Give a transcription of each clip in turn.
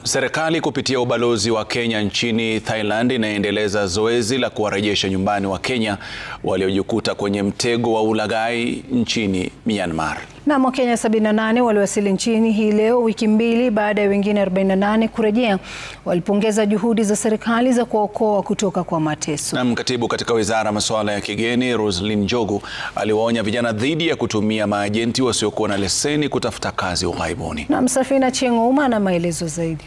Serikali kupitia ubalozi wa Kenya nchini Thailand inaendeleza zoezi la kuwarejesha nyumbani wa Kenya waliojikuta kwenye mtego wa ulaghai nchini Myanmar. Na Wakenya 78 waliwasili nchini hii leo, wiki mbili baada ya wengine 48 kurejea. Walipongeza juhudi za serikali za kuwaokoa kutoka kwa mateso. Na katibu katika Wizara ya Masuala ya Kigeni Roslyn Njogu aliwaonya vijana dhidi ya kutumia maajenti wasiokuwa na leseni kutafuta kazi ughaibuni. Na Safina Cheng'ouma na maelezo zaidi.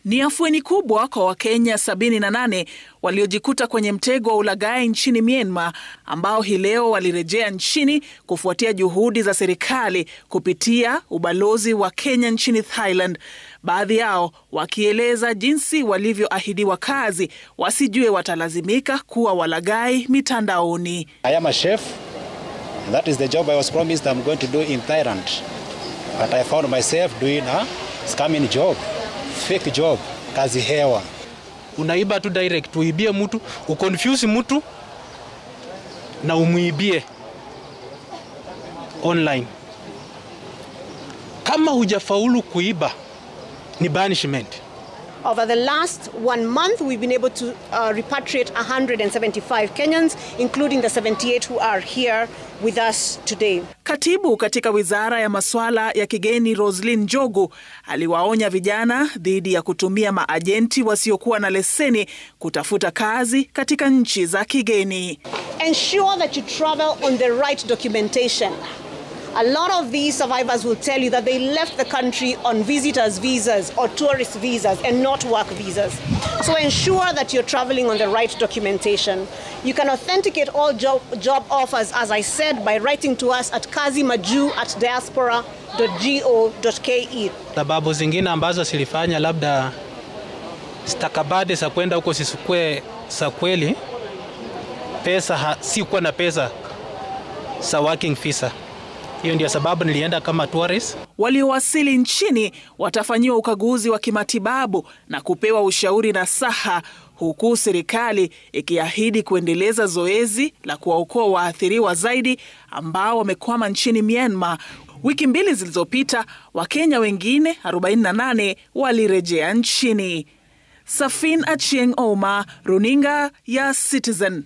Ni afueni kubwa kwa Wakenya 78 waliojikuta kwenye mtego wa ulaghai nchini Myanmar, ambao hii leo walirejea nchini kufuatia juhudi za serikali kupitia ubalozi wa Kenya nchini Thailand. Baadhi yao wakieleza jinsi walivyoahidiwa kazi wasijue watalazimika kuwa walaghai mitandaoni. I am a chef. That is the job I was promised I'm going to do in Thailand. But I found myself doing a scamming job. Fake job, kazi hewa. Unaiba tu direct, uibie mtu, uconfuse mtu na umuibie online. Kama hujafaulu kuiba ni banishment. Over the last 1 month, we've been able to repatriate 175 Kenyans, including the 78 who are here with us today. Katibu katika Wizara ya Masuala ya Kigeni Roslyn Njogu aliwaonya vijana dhidi ya kutumia maajenti wasiokuwa na leseni kutafuta kazi katika nchi za kigeni. Ensure that you travel on the right documentation. A lot of these survivors will tell you that they left the country on visitors' visas or tourist visas and not work visas. So ensure that you're traveling on the right documentation. You can authenticate all job offers, as I said, by writing to us at kazimaju@diaspora.go.ke. Sababu zingine ambazo silifanya labda stakabadhi za kwenda huko sisukue za kweli, pesa sikuwa na pesa za working visa. Hiyo ndio sababu nilienda kama tourist. Waliowasili nchini watafanyiwa ukaguzi wa kimatibabu na kupewa ushauri nasaha, huku serikali ikiahidi kuendeleza zoezi la kuwaokoa waathiriwa zaidi ambao wamekwama nchini Myanmar. Wiki mbili zilizopita, Wakenya wengine 48 walirejea nchini. Safina Cheng'ouma, Runinga ya Citizen.